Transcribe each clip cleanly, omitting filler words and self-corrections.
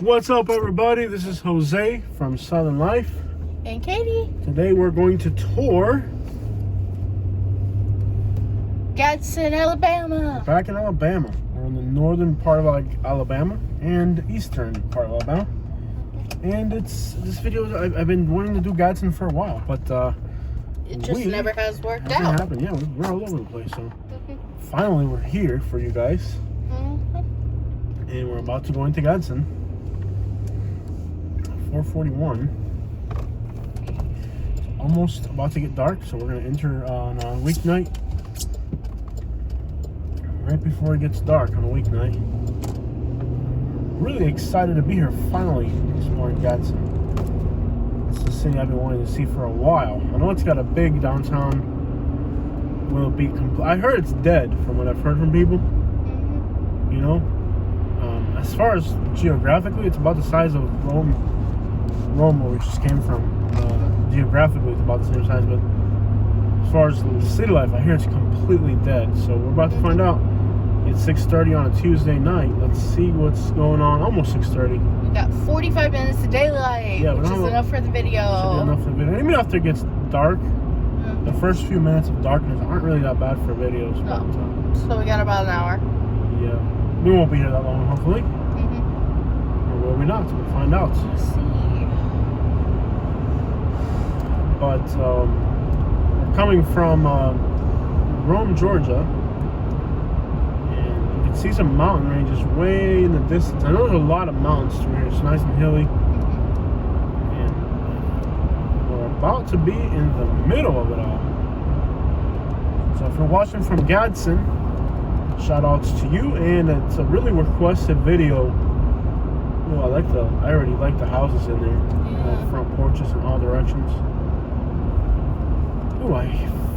What's up, everybody? This is Jose from Southern Life. And Katie. Today we're going to tour Gadsden, Alabama. back in Alabama. We're in the northern part of Alabama and eastern part of Alabama. And this video, I've been wanting to do Gadsden for a while, but it just never has worked hasn't out. happened. Yeah, we're all over the place. So finally, we're here for you guys, and we're about to go into Gadsden. 4:41. It's almost about to get dark, so we're gonna enter on a weeknight. Right before it gets dark on a weeknight. Really excited to be here finally exploring Gadsden. It's the city I've been wanting to see for a while. I know it's got a big downtown. Will it be I heard it's dead from what I've heard from people. You know, as far as geographically, it's about the size of Rome, where we just came from. Geographically, it's about the same size, but as far as the city life, I hear it's completely dead. So we're about to find out. It's 6:30 on a Tuesday night. Let's see what's going on. Almost 6:30. We got 45 minutes of daylight, which is enough for the video. Should be enough for the video. Even after it gets dark, the first few minutes of darkness aren't really that bad for videos. No. But, So we got about an hour. Yeah. We won't be here that long, hopefully. Or will we not? We'll find out. Let's see. But we're coming from Rome, Georgia. See some mountain ranges way in the distance. I know there's a lot of mountains through here. It's nice and hilly. And we're about to be in the middle of it all. So if you're watching from Gadsden, shout outs to you. And it's a really requested video. Oh, I already like the houses in there. Yeah. Front porches in all directions. Oh,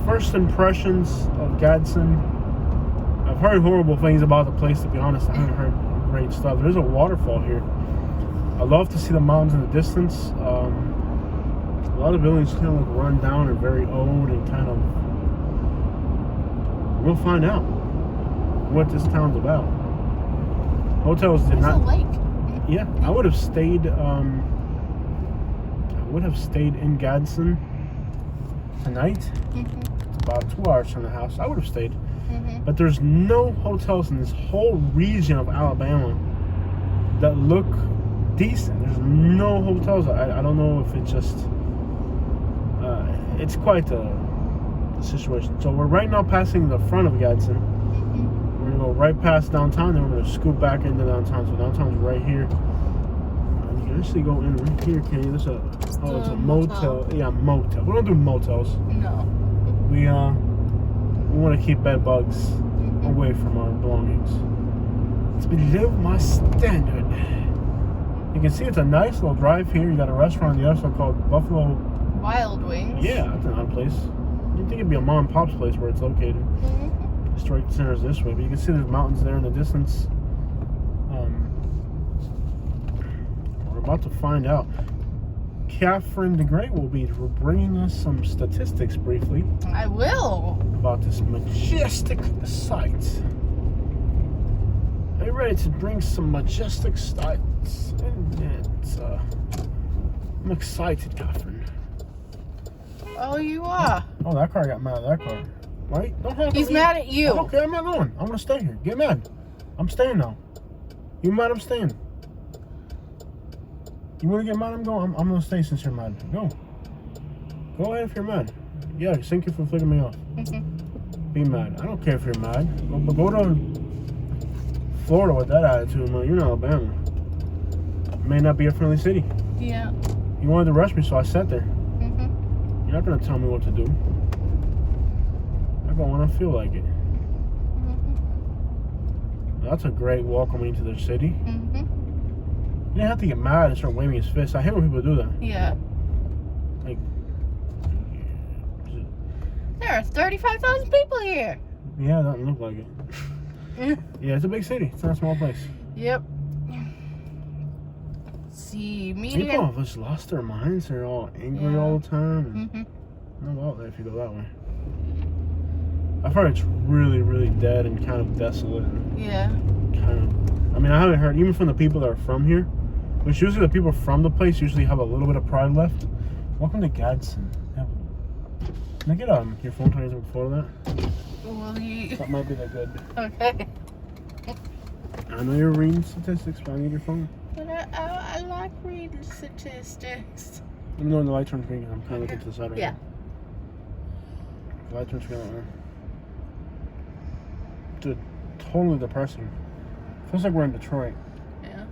first impressions of Gadsden. I've heard horrible things about the place, to be honest. I haven't heard great stuff. There's a waterfall here. I love to see the mountains in the distance. A lot of buildings kind of look run down and very old and kind of... We'll find out what this town's about. Hotels did not... There's a lake. Yeah, I would have stayed... in Gadsden tonight. It's about 2 hours from the house. I would have stayed. But there's no hotels in this whole region of Alabama that look decent. There's no hotels. I don't know if it's just... it's quite a situation. So we're right now passing the front of Gadsden. We're going to go right past downtown, then we're going to scoot back into downtown. So downtown's right here. You can actually go in right here, can you? It's a motel. Yeah, motel. We don't do motels. No. We want to keep bed bugs away from our belongings. It's below my standard. You can see it's a nice little drive here. You got a restaurant on the other side called Buffalo Wild Wings. Yeah, that's an odd place. You'd think it'd be a mom and pop's place where it's located. Straight center's this way, but you can see there's mountains there in the distance. We're about to find out. Catherine the Great will be bringing us some statistics briefly. I will. About this majestic site. Are you ready to bring some majestic sights? I'm excited, Catherine. Oh, you are. Oh, that car got mad at that car. Right? Don't have He's mad at you. Okay, I'm not going. I'm gonna stay here. Get mad. I'm staying now. You mad? I'm staying. You want to get mad? I'm going. I'm going to stay since you're mad. Go. Go ahead if you're mad. Yeah, thank you for flicking me off. Be mad. I don't care if you're mad. But go to Florida with that attitude, man. You're in Alabama. It may not be a friendly city. Yeah. You wanted to rush me, so I sat there. You're not going to tell me what to do. I go when I feel like it. That's a great welcoming to the city. You didn't have to get mad and start waving his fist. I hate when people do that. Yeah. Like, there are 35,000 people here. Yeah, that doesn't look like it. Yeah, it's a big city. It's not a small place. Yep. Let's see, median. People have just lost their minds. They're all angry all the time. No doubt that if you go that way. I've heard it's really, really dead and kind of desolate. And yeah. Kind of. I mean, I haven't heard, even from the people that are from here, Which usually the people from the place usually have a little bit of pride left. Welcome to Gadsden. Can I get your phone to take a photo of that? Well, that might be that good. Okay. I know you're reading statistics, but I need your phone. But I like reading statistics. Let me know when the light turns green. I'm kind of looking to the side right now. now. The light turns green right now. Dude, totally depressing. Feels like we're in Detroit. Yeah.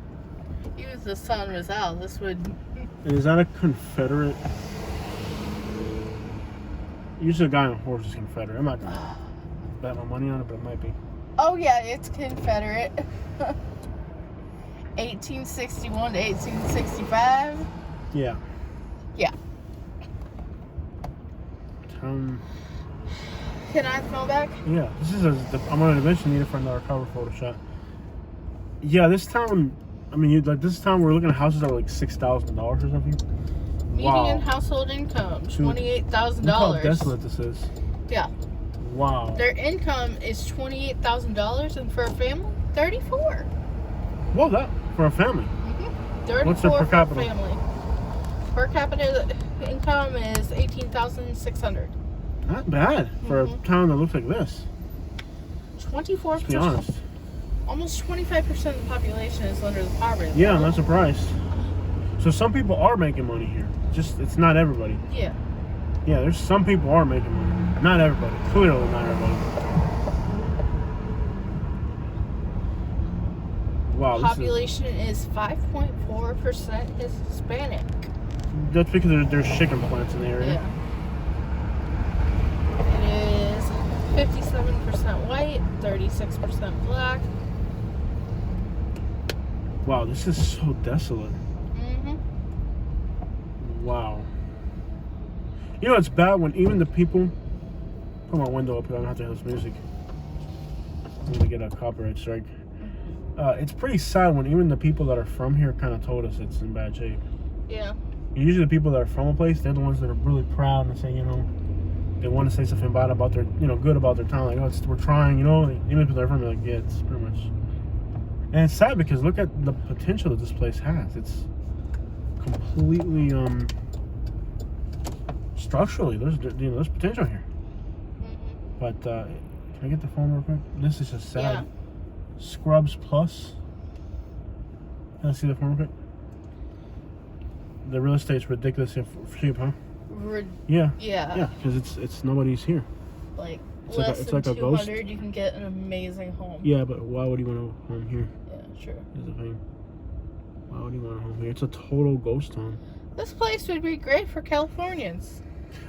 Even if the sun was out, this would... Is that a Confederate? Usually a guy on a horse is Confederate. I'm not going to bet my money on it, but it might be. Oh, yeah, it's Confederate. 1861 to 1865. Yeah. Yeah. Town. Can I phone back? Yeah. This is I'm going to eventually need it for another cover photo shot. Yeah, this town. I mean, this town we're looking at houses that are like $6,000 or something. Median household income, $28,000. Look how desolate this is. Yeah. Wow. Their income is $28,000, and for a family, $34,000. Well, that for a family. $34,000 What's their per capita? For a family. Per capita income is $18,600. Not bad for a town that looks like this. 24%. Let's be honest. Almost 25% of the population is under the poverty line. Yeah, I'm not surprised. So some people are making money here. Just it's not everybody. Yeah. Yeah, there's some people are making money. Not everybody. Clearly not everybody. Wow. Population is 5.4% is Hispanic. That's because there's chicken plants in the area. Yeah. It is 57% white, 36% black. Wow, this is so desolate. Wow. You know, it's bad when even the people... Put my window up here, I don't have to hear this music. I'm going to get a copyright strike. It's pretty sad when even the people that are from here kind of told us it's in bad shape. Yeah. Usually the people that are from a place, they're the ones that are really proud and say, you know, they want to say something bad about their, you know, good about their town. Like, oh, we're trying, you know. Even if they're from here, like, yeah, it's pretty much... And it's sad because look at the potential that this place has. It's completely, structurally, there's potential here. But, can I get the phone real quick? This is just sad. Yeah. Scrubs Plus. Can I see the phone real quick? The real estate's ridiculously cheap, huh? Yeah. Yeah. Yeah, because it's nobody's here. Like, it's less like than a 200, ghost. you can get an amazing home. Yeah, but why would you want a home here? Yeah, sure. Is the thing. Why would you want a home here? It's a total ghost town. This place would be great for Californians.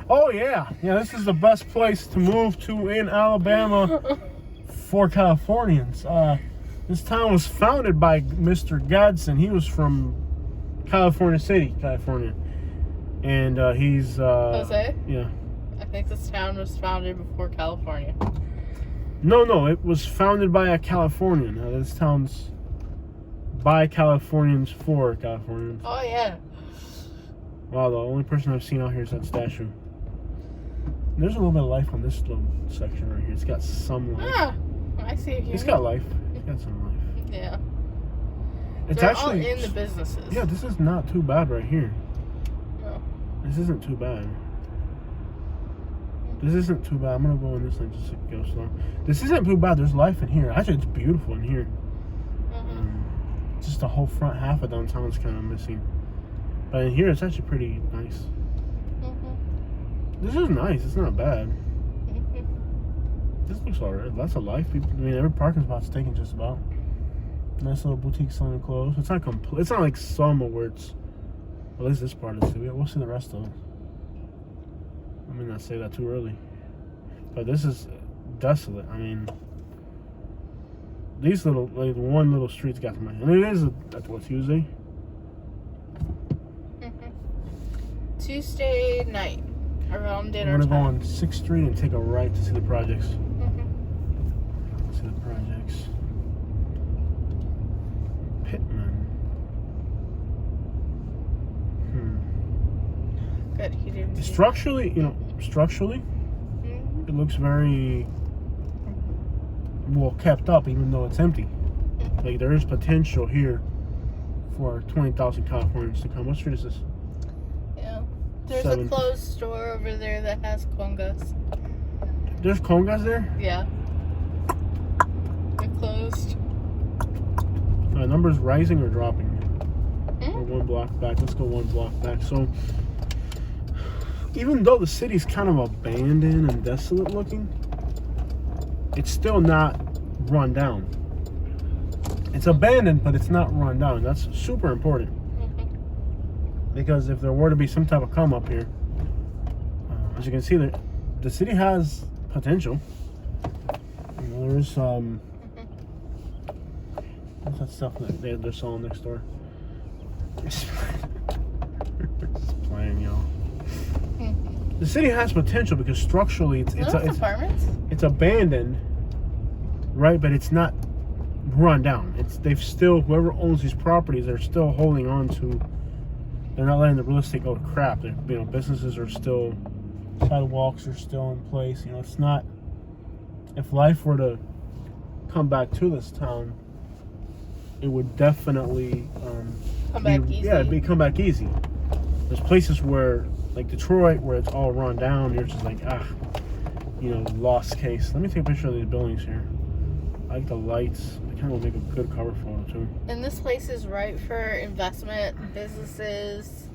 Oh, yeah. Yeah, this is the best place to move to in Alabama for Californians. This town was founded by Mr. Gadsden. He was from California City, California. And he's... Jose? Yeah. I think this town was founded before California. No, it was founded by a Californian. This town's by Californians for Californians. Oh, yeah. Wow, the only person I've seen out here is that statue. There's a little bit of life on this little section right here. It's got some life. Ah, I see it here. It's got life. It's got some life. Yeah. It's They're actually all in the businesses. Yeah, this is not too bad right here. No. This isn't too bad. This isn't too bad. I'm gonna go in this lane just to go slow. This isn't too bad. There's life in here. Actually, it's beautiful in here. Just the whole front half of downtown is kind of missing. But in here, it's actually pretty nice. This is nice. It's not bad. This looks alright. Lots of life. People, I mean, every parking spot's taken just about. Nice little boutique selling clothes. It's not complete. It's not like Selma where it's. At least this part is. We'll see the rest of it. I may not say that too early. But this is desolate. I mean, these little, like, one little street's got to my. And it is that's what Tuesday. Tuesday night, around dinner I'm gonna time. go on 6th Street and take a right to see the projects. See the projects. Pittman. Good, he didn't. Structurally, it looks very well kept up, even though it's empty. Like, there is potential here for 20,000 Californians to come. What street is this? Yeah. There's 7th. a closed store over there that has congas. There's congas there? Yeah. They're closed. Numbers rising or dropping? Hmm? We're 1 block back. Let's go 1 block back. So, even though the city's kind of abandoned and desolate looking, it's still not run down. It's abandoned, but it's not run down. That's super important. Because if there were to be some type of come up here, as you can see, the city has potential. There's what's that stuff that they're selling next door? Just playing, y'all. The city has potential because structurally it's apartments. It's abandoned, right? But it's not run down. They've still, whoever owns these properties, they're still holding on to. They're not letting the real estate go to crap. Businesses are still, sidewalks are still in place. It's not. If life were to come back to this town, it would definitely Come back easy. Yeah, it'd come back easy. There's places where, like Detroit, where it's all run down. You're just like, lost case. Let me take a picture of these buildings here. I like the lights. They kind of make a good cover photo too. And this place is right for investment, businesses.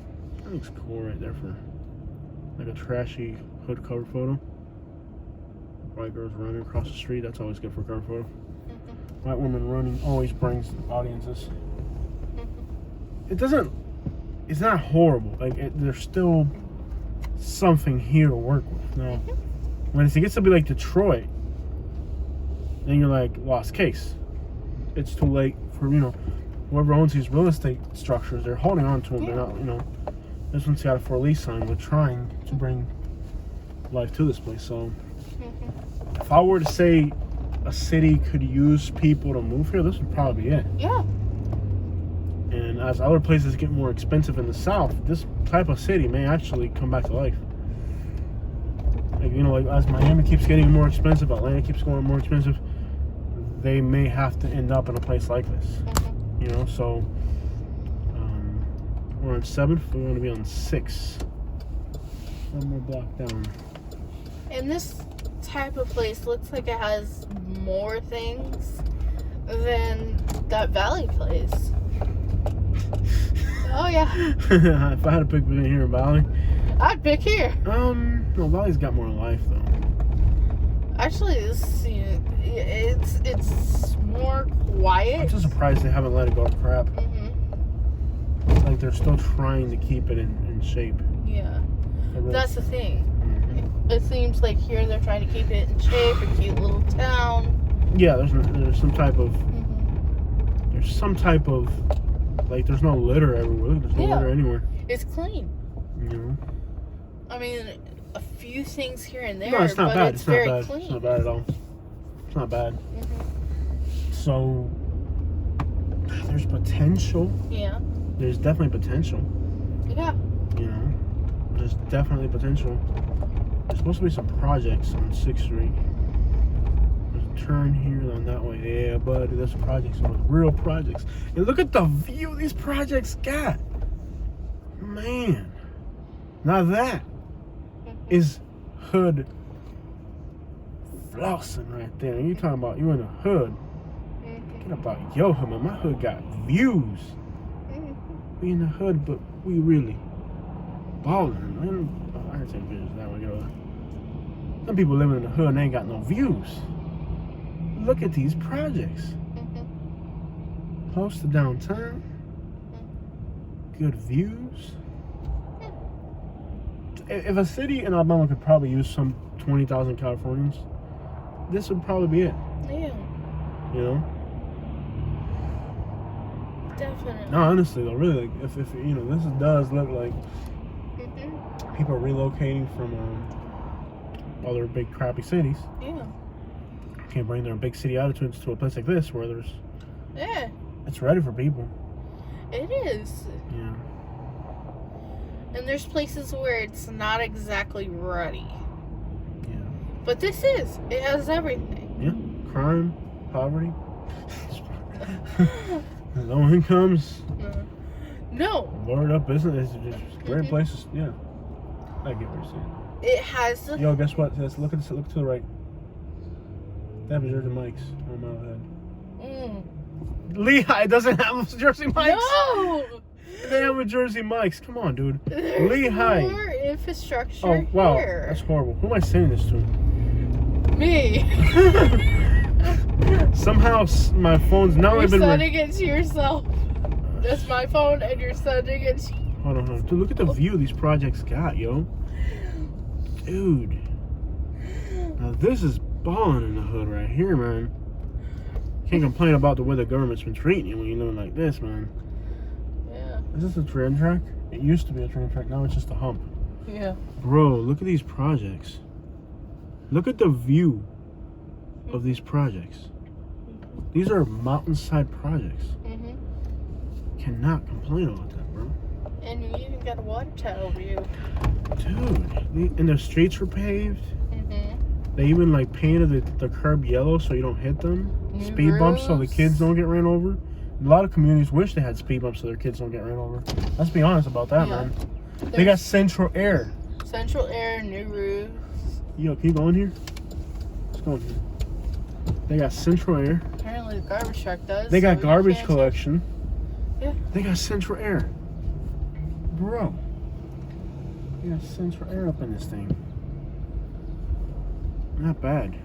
That looks cool right there for like a trashy hood cover photo. White girls running across the street. That's always good for a cover photo. White woman running always brings audiences. It's not horrible. There's still something here to work with. Now, when it gets to be like Detroit, then you're like, lost case. It's too late for, whoever owns these real estate structures, they're holding on to them. They're not, this one's got a for lease sign. We're trying to bring life to this place. So, if I were to say a city could use people to move here, this would probably be it. Yeah. And as other places get more expensive in the South, this type of city may actually come back to life. Like as Miami keeps getting more expensive, Atlanta keeps going more expensive, they may have to end up in a place like this. So we're on 7th, we're going to be on 6th. 1 more block down. And this type of place looks like it has more things than that Valley place. Oh yeah. If I had to pick between here and Valley, I'd pick here. No, Valley's got more life though. Actually, it's more quiet. I'm just surprised they haven't let it go to crap. Like they're still trying to keep it in shape. Yeah, Really, that's the thing. It seems like here they're trying to keep it in shape, a cute little town. Yeah, there's some type of like there's no litter everywhere. There's no litter anywhere. It's clean. I mean, a few things here and there. No, it's not bad. It's very not bad. clean. It's not bad at all. It's not bad. So there's potential. Yeah. There's definitely potential. Yeah. There's definitely potential. There's supposed to be some projects on 6th Street. There's a turn here on that way. Yeah, buddy, there's projects, real projects. And look at the view these projects got. Man. Now that is hood flossing right there. And you talking about you in the hood. Get about your hood, man. My hood got views. We in the hood, but we really balling, man. I can take pictures that way. Some people living in the hood and they ain't got no views. Look at these projects. Close to downtown. Good views. If a city in Alabama could probably use some 20,000 Californians, this would probably be it. Yeah. Definitely. No, honestly though, really, like, if this does look like people are relocating from other big crappy cities. Yeah. Can't bring their big city attitudes to a place like this where there's. Yeah. It's ready for people. It is. Yeah. And there's places where it's not exactly ready. Yeah. But this is. It has everything. Yeah. Crime, poverty, low incomes. No. Word up business. It's just great places. Yeah. I get what you're saying. It has the... Yo, guess what? Let's look to the right. They have Jersey Mike's on my head. Lehigh doesn't have Jersey Mike's. No! They have a Jersey Mike's. Come on, dude. There's Lehigh. more infrastructure Oh, wow. here. That's horrible. Who am I saying this to? Me. Somehow my phone's not You're only been... sending it to yourself. That's my phone, and you're sending it to... Hold on. Dude, look at the view these projects got, yo. Dude. Now this is balling in the hood right here, man. Can't complain about the way the government's been treating you when you're living like this, man. Yeah. Is this a train track? It used to be a train track. Now it's just a hump. Yeah. Bro, look at these projects. Look at the view of these projects. These are mountainside projects. Cannot complain about that, bro. And you even got a water tower view. Dude, and the streets were paved. They even like painted the curb yellow so you don't hit them. New Speed bumps so the roads. kids don't get ran over. A lot of communities wish they had speed bumps so their kids don't get ran over. Let's be honest about that, man. They got central air. Central air, new roofs. Yo, keep going here. Let's go in here. They got central air. Apparently the garbage truck does. They got so garbage you can't collection. Yeah. They got central air. Bro. They got central air up in this thing. Not bad.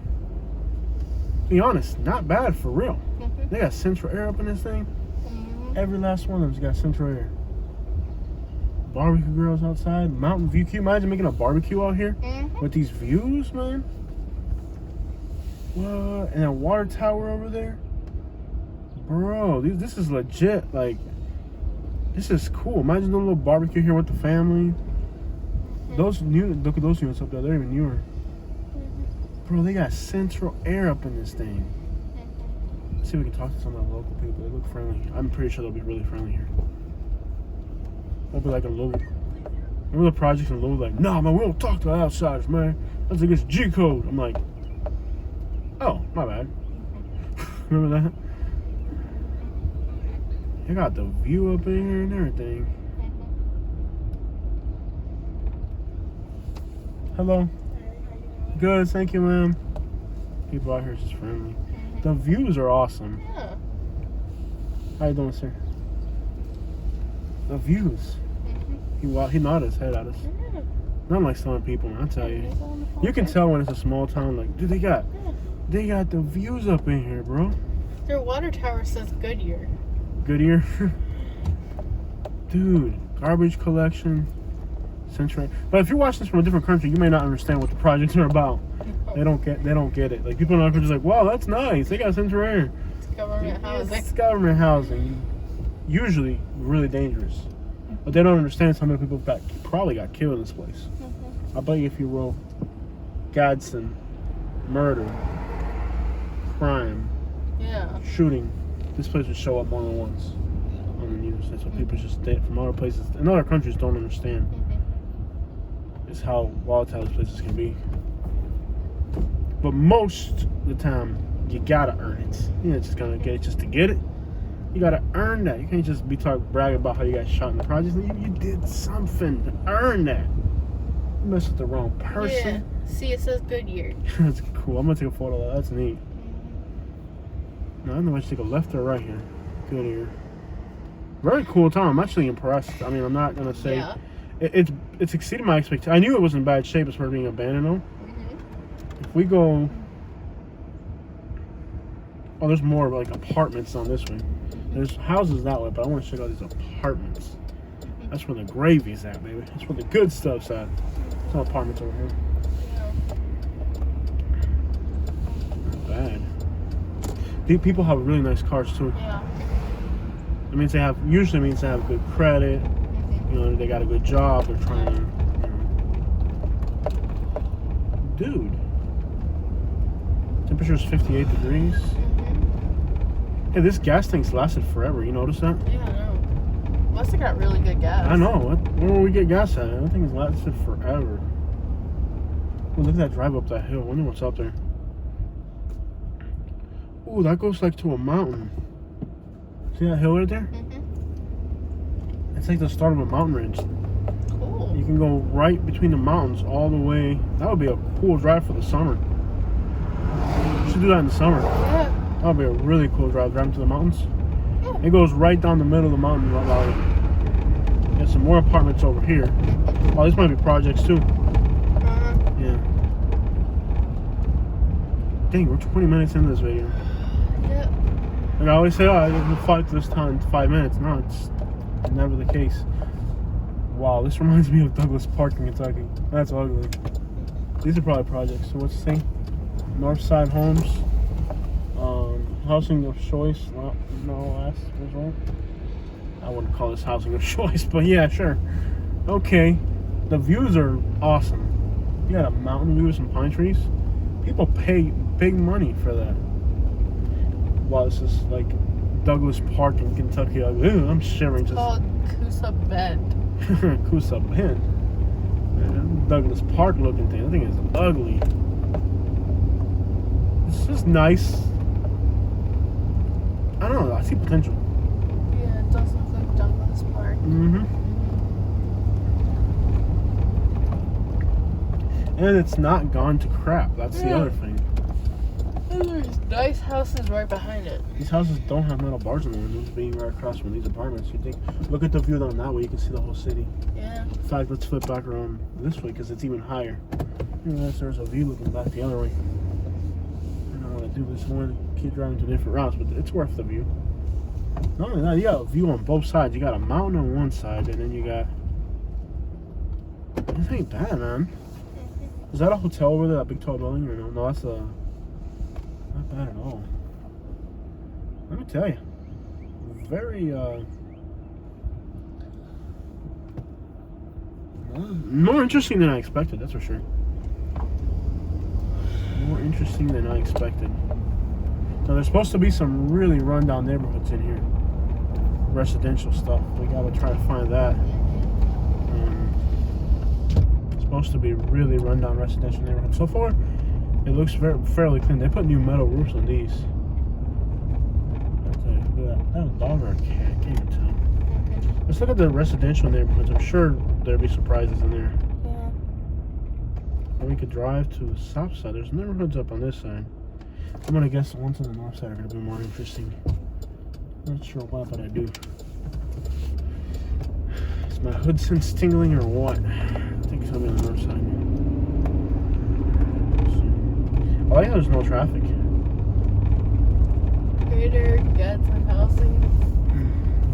Be honest, not bad for real. They got central air up in this thing. Every last one of them's got central air. Barbecue grills outside. Mountain view. Can you imagine making a barbecue out here? With these views, man? What? And a water tower over there? Bro, this is legit. Like, this is cool. Imagine doing a little barbecue here with the family. Those new, look at those units up there. They're even newer. Bro, they got central air up in this thing. Let's see if we can talk to some of the local people. They look friendly. I'm pretty sure they'll be really friendly here. They'll be like a little... Remember the projects in Louisville? Like, nah, man, we don't talk to outsiders, man. That's against G code. I'm like, oh, my bad. Remember that? They got the view up in here and everything. Hello. Good, thank you, ma'am. People out here is just friendly. The views are awesome. Yeah. How you doing, sir? The views. He nodded his head at us. Not like some people, man, I tell you. You can tell when it's a small town. Like, dude, they got the views up in here, bro. Their water tower says Goodyear. Goodyear. Dude, garbage collection. Central. But if you're watching this from a different country, you may not understand what the projects are about. They don't get it. Like, people in our country are like, wow, that's nice. They got central air. It's government housing. It's government housing. Usually really dangerous. But they don't understand how many people probably got killed in this place. I bet you if you wrote Gadsden, murder, crime, shooting, this place would show up more than once on the news. That's what people just from other places in other countries don't understand. Is how volatile these places can be. But most of the time, you gotta earn it. You're not just gonna get it just to get it. You gotta earn that. You can't just be bragging about how you got shot in the project. You did something to earn that. You messed with the wrong person. Yeah. See, it says Goodyear. That's cool. I'm gonna take a photo of that. That's neat. No, I don't know if I should take a left or right here. Goodyear. Very cool town. I'm actually impressed. I mean, I'm not gonna say it's exceeded my expectations. I knew it was in bad shape as far as being abandoned though. If we go, oh, there's more like apartments on this one. There's houses that way, but I want to check out these apartments. That's where the gravy's at, baby. That's where the good stuff's at. Some apartments over here. Not bad. These people have really nice cars too. Yeah. It means usually means they have good credit. You know, they got a good job. They're trying to, dude. Temperature's 58 degrees. Hey, this gas tank's lasted forever. You notice that? Yeah, I know. Must have got really good gas. I know. Where will we get gas at? That thing has lasted forever. Oh, look at that drive up that hill. I wonder what's up there. Ooh, that goes like to a mountain. See that hill right there? It's like the start of a mountain range. Cool. You can go right between the mountains all the way. That would be a cool drive for the summer. You should do that in the summer. Yeah. That would be a really cool drive, driving to the mountains. Yeah. It goes right down the middle of the mountain valley. There's some more apartments over here. Oh, this might be projects too. Yeah. Dang, we're 20 minutes into this video. Yeah. And I always say, oh, we'll fight this time in 5 minutes. No, it's never the case. Wow, this reminds me of Douglas Park in Kentucky. That's ugly. These are probably projects. So what's the thing? Northside Homes. Housing of choice. No, that's right. I wouldn't call this housing of choice, but yeah, sure. Okay. The views are awesome. You got a mountain view with some pine trees. People pay big money for that. Wow, this is like Douglas Park in Kentucky. Like, ew, I'm shivering. It's called Coosa Bend. Coosa Bend. Douglas Park looking thing. I think it's ugly. It's just nice. I don't know. I see potential. Yeah, it does look like Douglas Park. And it's not gone to crap. That's the other thing. And there's nice houses right behind it. These houses don't have metal bars in the windows, being right across from these apartments. You think? Look at the view on that way. You can see the whole city. Yeah. In fact, let's flip back around this way because it's even higher. Unless there's a view looking back the other way. I don't want to do this. I want to keep driving to different routes, but it's worth the view. Not only that, you got a view on both sides. You got a mountain on one side, and then you got. This ain't bad, man. Is that a hotel over there, that big tall building, or no? No, that's a. Not bad at all. Let me tell you. Very, more interesting than I expected, that's for sure. More interesting than I expected. Now, there's supposed to be some really rundown neighborhoods in here. Residential stuff. We gotta try to find that. It's supposed to be really rundown residential neighborhoods. So far, it looks fairly clean. They put new metal roofs on these. That was a dog or a cat? I can't even tell. Let's look at the residential neighborhoods. I'm sure there'll be surprises in there. Yeah. Or we could drive to the south side. There's neighborhoods up on this side. I'm gonna guess the ones on the north side are gonna be more interesting. Not sure why, but I do. Is my hood sense tingling or what? I think it's gonna be on the north side. I like how there's no traffic. Greater Gadsden Housing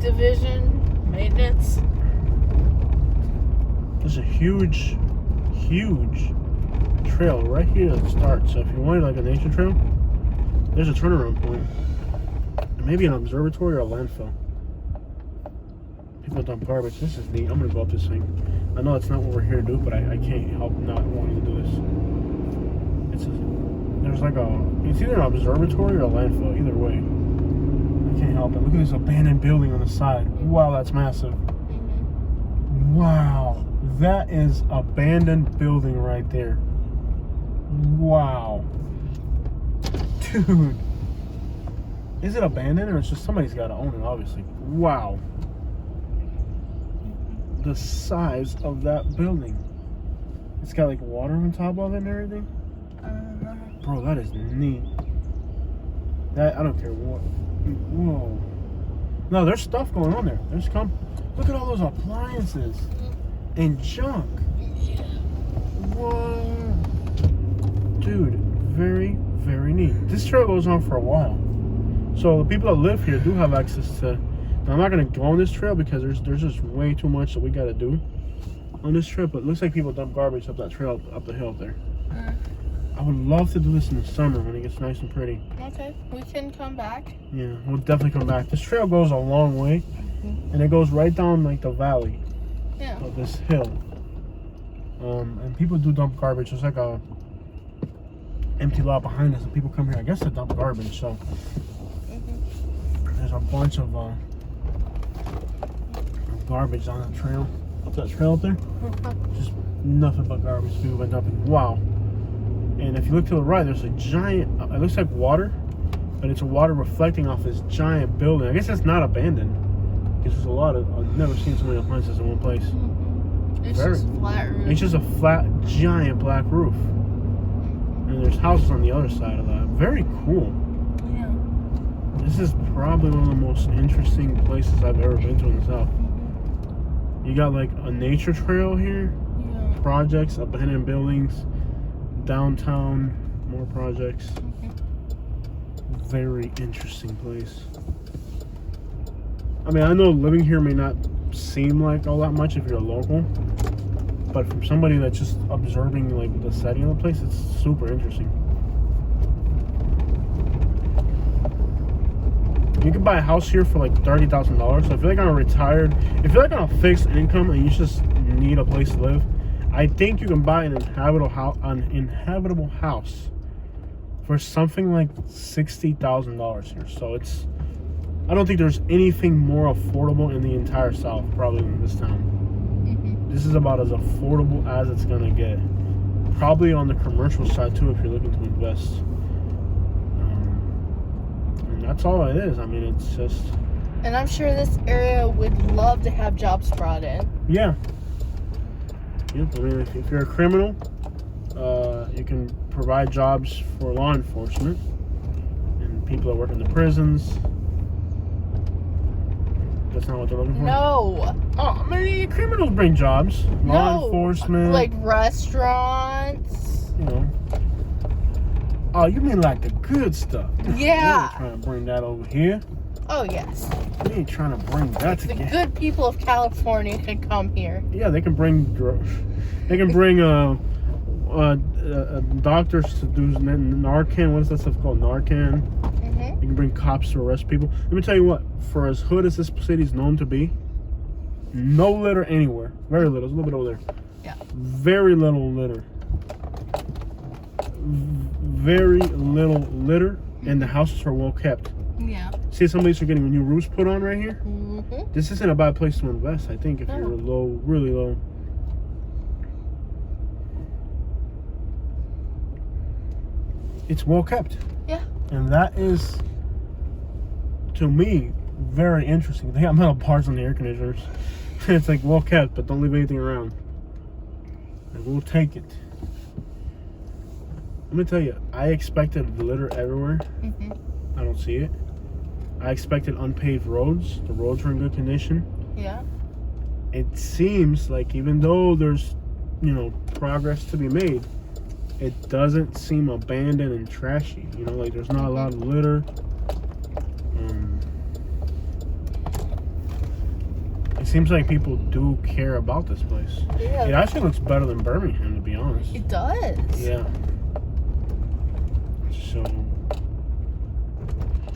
Division Maintenance. There's a huge trail right here that starts. So if you wanted like a nature trail, there's a turnaround point. And maybe an observatory or a landfill. People dump garbage. This is neat. I'm gonna go up this thing. I know it's not what we're here to do, but I can't help not wanting to do this. There's like it's either an observatory or a landfill. Either way, I can't help it. Look at this abandoned building on the side. Wow, that's massive. Wow, that is abandoned building right there. Wow, dude, is it abandoned or it's just somebody's got to own it? Obviously. Wow, the size of that building. It's got like water on top of it and everything. Bro, that is neat. That I don't care what. Whoa. No, there's stuff going on there. Look at all those appliances and junk. Whoa. Dude, very, very neat. This trail goes on for a while. So the people that live here do have access to. Now, I'm not gonna go on this trail because there's just way too much that we gotta do on this trip. But it looks like people dump garbage up that trail up the hill up there. I would love to do this in the summer when it gets nice and pretty. Okay, we can come back. Yeah, we'll definitely come back. This trail goes a long way, and it goes right down like the valley of this hill. And people do dump garbage. There's like a empty lot behind us, and people come here, I guess, to dump garbage. So there's a bunch of garbage on that trail. Up that trail up there, just nothing but garbage. People been dumping. Wow. And if you look to the right, there's a giant, it looks like water, but it's a water reflecting off this giant building. I guess it's not abandoned. Because there's a lot of, I've never seen so many appliances in one place. It's just flat roof. It's just a flat, giant black roof. And there's houses on the other side of that. Very cool. Yeah. This is probably one of the most interesting places I've ever been to in the South. You got like a nature trail here. Yeah. Projects, abandoned buildings, downtown, more projects. Very interesting place. I mean, I know living here may not seem like all that much if you're a local, but from somebody that's just observing like the setting of the place, it's super interesting. You can buy a house here for like $30,000. So if you're like on a retired, if you're like on a fixed income and you just need a place to live, I think you can buy an inhabitable house for something like $60,000 here. So it's, I don't think there's anything more affordable in the entire South, probably in this town. This is about as affordable as it's gonna get. Probably on the commercial side too, if you're looking to invest. And that's all it is. I mean, it's just. And I'm sure this area would love to have jobs brought in. Yeah. Yep. I mean, if you're a criminal, you can provide jobs for law enforcement and people that work in the prisons. That's not what they're looking for? No. Oh, I mean, criminals bring jobs. Law enforcement. Like restaurants. You know. Oh, you mean like the good stuff? Yeah. We ain't trying to bring that over here. Oh, yes. We ain't trying to bring that The together. good people of California can come here. Yeah, they can bring doctors to do Narcan. What is that stuff called? Narcan. You can bring cops to arrest people. Let me tell you what, for as hood as this city is known to be, no litter anywhere. Very little. There's a little bit over there. Yeah. Very little litter. Very little litter, and the houses are well kept. Yeah. See, some of these are getting new roofs put on right here. This isn't a bad place to invest, I think, if you're low, really low. It's well kept. Yeah. And that is, to me, very interesting. They got metal bars on the air conditioners. It's like well kept, but don't leave anything around. And we'll take it. Let me tell you, I expected litter everywhere. I don't see it. I expected unpaved roads. The roads are in good condition. Yeah. It seems like even though there's, progress to be made, it doesn't seem abandoned and trashy. Like there's not a lot of litter. It seems like people do care about this place. Yeah. It actually looks better than Birmingham, to be honest. It does. Yeah. So,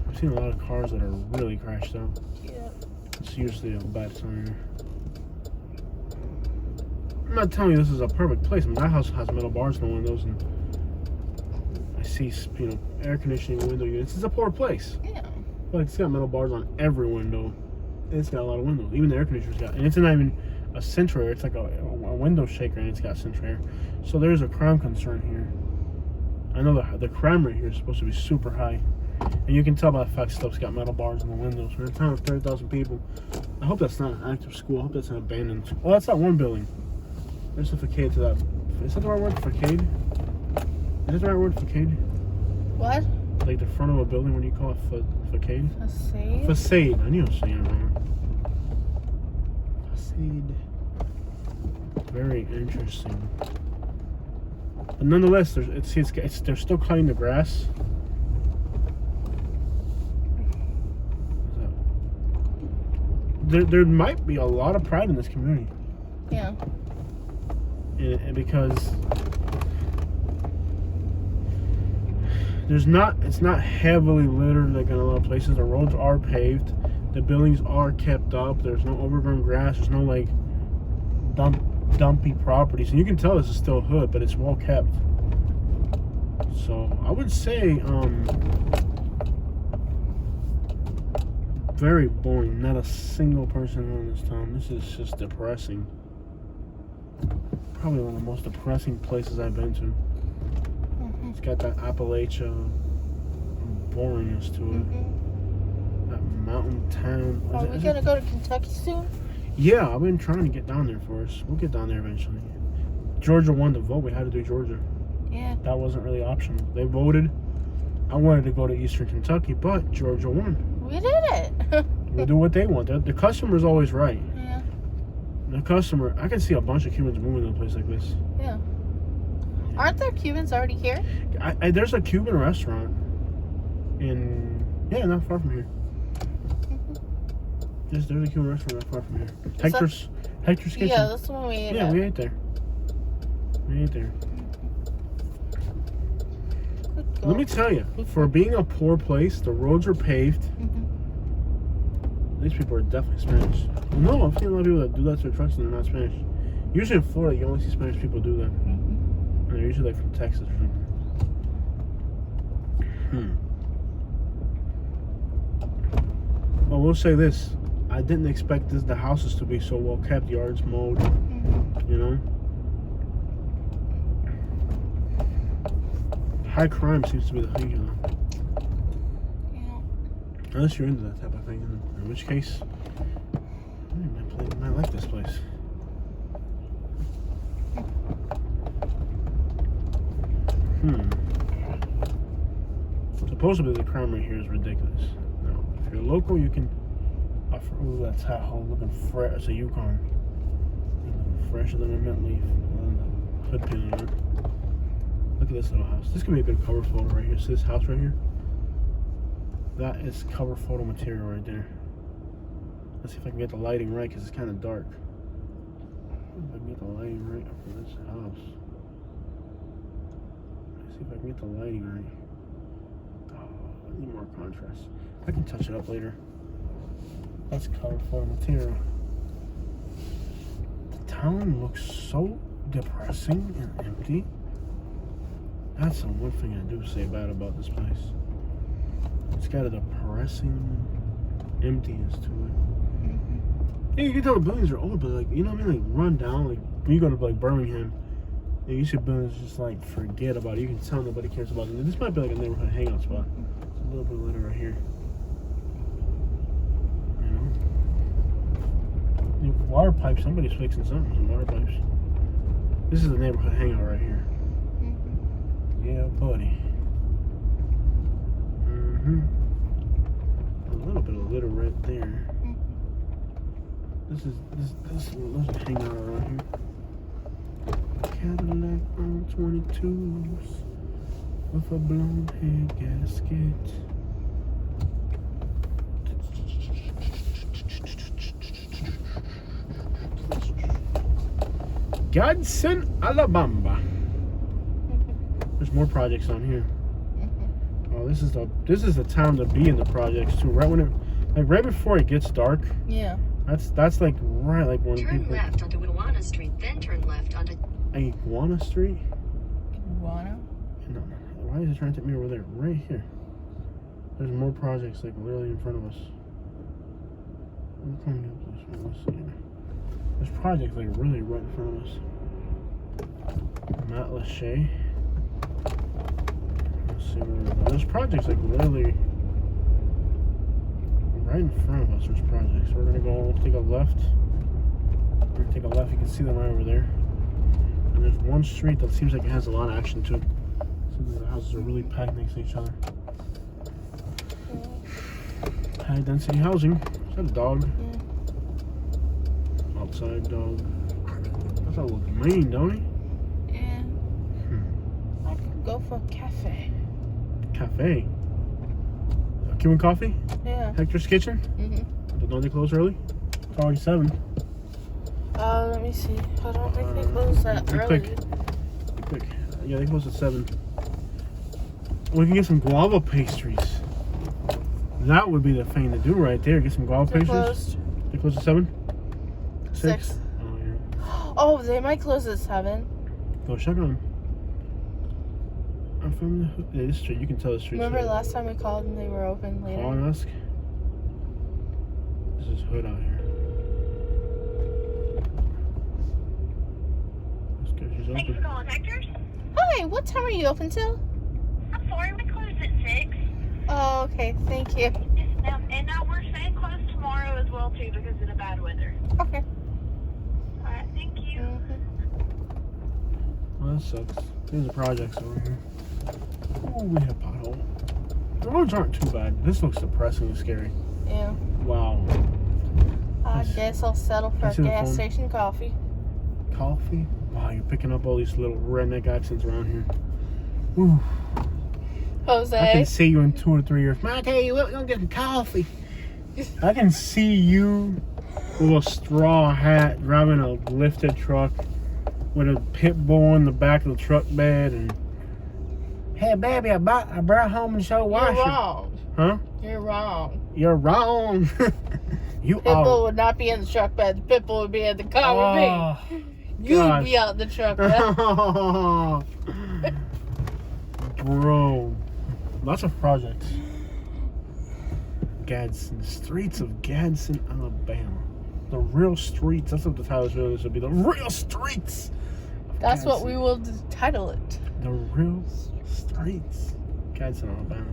I've seen a lot of cars that are really crashed out. Yeah. It's usually a bad sign. I'm not telling you this is a perfect place. I mean, that house has metal bars in the windows, and I see, air conditioning window units. It's a poor place. Yeah. But it's got metal bars on every window. It's got a lot of windows. Even the air conditioner's got, and it's not even a central air. It's like a window shaker, and it's got central air. So there's a crime concern here. I know the crime rate here is supposed to be super high. And you can tell by the fact stuff's got metal bars in the windows. We're in a town of 30,000 people. I hope that's not an active school. I hope that's an abandoned school. Oh, that's that one building. There's a facade to that. Is that the right word, facade? Is that the right word, facade? What? Like the front of a building, what do you call it? Facade? Facade? Facade. I knew I was saying it wrong. Facade. Very interesting. But nonetheless, they're still cutting the grass. There might be a lot of pride in this community. Yeah. And because it's not heavily littered like in a lot of places. The roads are paved, the buildings are kept up. There's no overgrown grass. There's no like dumpy properties, and you can tell this is still hood, but it's well kept. So I would say very boring. Not a single person in this town. This is just depressing. Probably one of the most depressing places I've been to. It's got that Appalachia boringness to it. That Mountain Town. Are we gonna go to Kentucky soon? Yeah, I've been trying to get down there for us. We'll get down there eventually. Georgia won the vote. We had to do Georgia. Yeah. That wasn't really optional. They voted. I wanted to go to Eastern Kentucky, but Georgia won. We did it. We do what they want. The customer's always right. Yeah. The customer, I can see a bunch of Cubans moving to a place like this. Yeah. Aren't there Cubans already here? There's a Cuban restaurant not far from here. There's a Cuban restaurant not far from here. Hector's Kitchen. Yeah, that's the one we ate Yeah, at. we ate there. Let me tell you, for being a poor place, the roads are paved. These people are definitely Spanish. No, I've seen a lot of people that do that to their trucks and they're not Spanish. Usually in Florida, you only see Spanish people do that. And they're usually like from Texas or something. Well, we'll say this. I didn't expect the houses to be so well kept, yards mowed, you know? High crime seems to be the thing, you know? Yeah. Unless you're into that type of thing, in which case, I like this place. Supposedly the crime rate here is ridiculous. Now, if you're local, you can offer. Ooh, that's Tahoe looking fresh. It's a Yukon. Fresher than a mint leaf. Hood pin on it. Look at this little house. This could be a good cover photo right here. See this house right here? That is cover photo material right there. Let's see if I can get the lighting right because it's kind of dark. If I can get the lighting right for this house. Let's see if I can get the lighting right. Oh, I need more contrast. I can touch it up later. That's cover photo material. The town looks so depressing and empty. That's the one thing I do say bad about this place. It's got a depressing emptiness to it. Yeah, you can tell the buildings are old, but like, you know what I mean? Like run down. Like when you go to like Birmingham, you see buildings just like forget about it. You can tell nobody cares about them. This might be like a neighborhood hangout spot. It's a little bit later right here. You know? Water pipes, somebody's fixing something. Some water pipes. This is a neighborhood hangout right here. Yeah, buddy. A little bit of litter right there. Let's hang out around here. Cadillac on 22s with a blown head gasket. Gadsden, Alabama. There's more projects on here. Oh, this is the time to be in the projects too. Right when it, like right before it gets dark. Yeah. That's like right like when turn people. left onto Iguana Street, then turn left onto Iguana Street. Iguana? No. Why is it trying to take me over there? Right here. There's more projects like literally in front of us. Let's see. There's projects like really right in front of us. Matt Lachey. Let's see where we're going. There's projects like literally right in front of us. There's projects. We're gonna go take a left. We're gonna take a left. You can see them right over there. And there's one street that seems like it has a lot of action to it. Seems like the houses are really packed next to each other. High density housing. Is that a dog? Yeah. Outside dog. That's all look mean, don't he? Yeah. I could go for a cafe. Cafe. Cuban coffee? Yeah. Hector's Kitchen? But don't they close early? It's already 7. Let me see. I don't think they close that early. Quick. Yeah, they close at 7. We can get some guava pastries. That would be the thing to do right there. Get some guava They're pastries. closed. They close at 7? 6. Oh, yeah. Oh, they might close at 7. Go check on them. I'm from the hood. Yeah, this street. You can tell the street. Remember last time we called and they were open later? Call and ask. This is hood out here. Let's go. She's Thanks for open. calling Hector's. Hi, what time are you open till? I'm sorry, we closed at 6. Oh, okay. Thank you. Yes, ma'am. And now we're call too because of the bad weather. Okay. Alright, thank you. Well, that sucks. There's a project over here. Oh, we hit a pothole. The roads aren't too bad. This looks depressingly scary. Yeah. Wow. I guess I'll settle for a see the gas phone? station coffee. Coffee? Wow, you're picking up all these little redneck accents around here. Ooh. Jose. I can see you in 2 or 3 years. Man, I tell you what, we're gonna get some coffee. I can see you with a straw hat driving a lifted truck with a pit bull in the back of the truck bed and hey baby, I brought home and show washer. You're wrong. Huh? You're wrong. You're wrong. You Pitbull are. would not be in the truck bed. The Pitbull would be in the car with me. You'd gosh. be out in the truck bed. Bro. Lots of projects. Gadsden. Streets of Gadsden, Alabama. The real streets. That's what the title really should be. The real streets. That's what Gadsden. we will title it. The real streets. Gadsden, Alabama.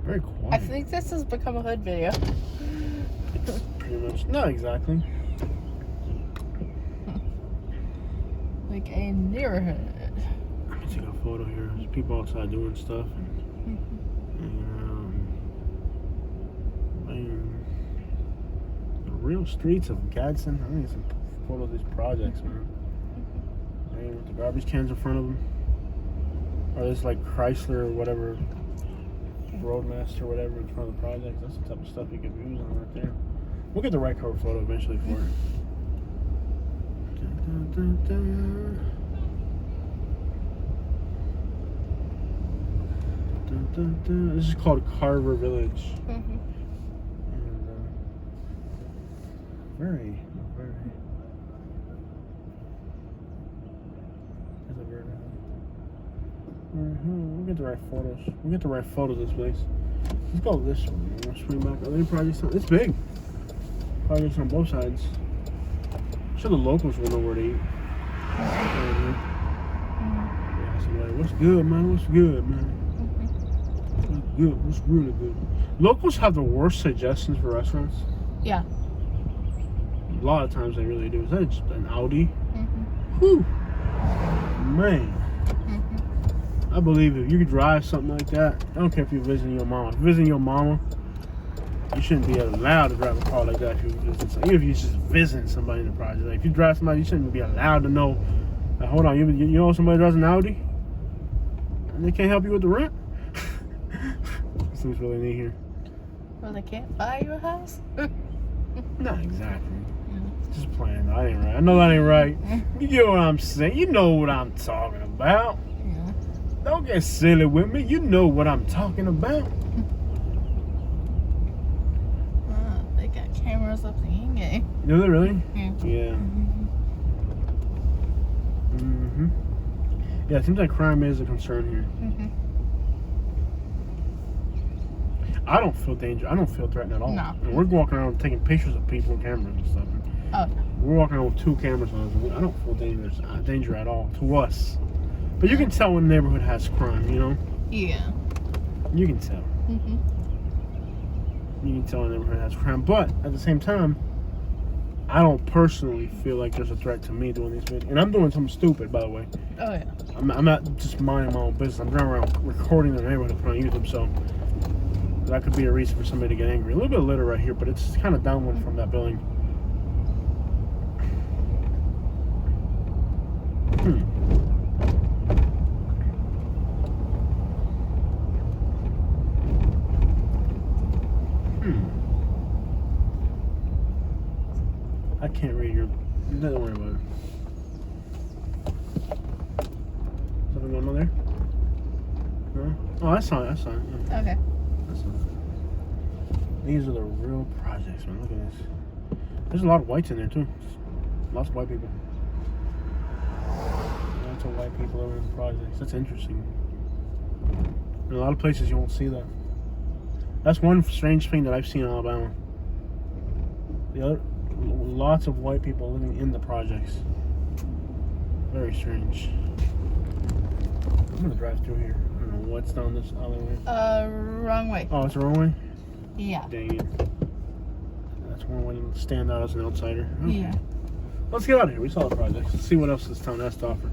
Very quiet. I think this has become a hood video. It's pretty much. Not exactly. Like a neighborhood. Let me take a photo here. There's people outside doing stuff. The real streets of Gadsden. I need some photos of these projects, man. Man, with the garbage cans in front of them. Or this like Chrysler or whatever, Roadmaster or whatever in front of the project. That's the type of stuff you could use on right there. We'll get the right cover photo eventually for it. Dun, dun, dun, dun, dun, dun. This is called Carver Village. And, very. There's a bird. We'll get the right photos. We'll get the right photos of this place. Let's go this way. We'll swing back. Are there any projects? It's big. Projects on both sides. I'm sure the locals will know where to eat. Yeah, somebody, what's good, man? What's good, man? What's good? What's really good? Locals have the worst suggestions for restaurants. Yeah. A lot of times they really do. Is that just an Audi? Whew. Man. I believe if you could drive something like that, I don't care if you're visiting your mama. If you're visiting your mama, you shouldn't be allowed to drive a car like that if you're visiting somebody. Even if you're just visiting somebody in the project. Like if you drive somebody, you shouldn't be allowed to know. Like, hold on, you know somebody drives an Audi? And they can't help you with the rent? Seems really neat here. Well, they can't buy you a house? Not exactly. Just playing. That ain't right. I know that ain't right. You get what I'm saying. You know what I'm talking about. Yeah. Don't get silly with me. You know what I'm talking about. They got cameras up the in-game. Do they really? Yeah. Yeah. Yeah, it seems like crime is a concern here. I don't feel danger. I don't feel threatened at all. No. And we're walking around taking pictures of people with cameras and stuff. Oh, We're walking around with 2 cameras on us. I don't feel danger at all to us. But you can tell when a neighborhood has crime, you know? yeah. You can tell. You can tell when a neighborhood has crime. But at the same time, I don't personally feel like there's a threat to me doing these videos. And I'm doing something stupid, by the way. Oh, yeah. I'm not just minding my own business. I'm driving around recording the neighborhood and putting on YouTube, so that could be a reason for somebody to get angry. A little bit of litter right here, but it's kind of downwind from that building. I can't read your. Don't worry about it. Something going on there? No? Oh, I saw it. Yeah. Okay. That's not. These are the real projects, man. Look at this. There's a lot of whites in there too. Lots of white people. Lots of white people over in the projects. That's interesting. In a lot of places you won't see that. That's one strange thing that I've seen in Alabama. The other, lots of white people living in the projects. Very strange. I'm gonna drive through here. I don't know what's down this alleyway. Wrong way. Oh, it's the wrong way? Yeah. Dang it. That's one way to stand out as an outsider. Okay. Yeah. Let's get out of here. We saw the projects. Let's see what else this town has to offer.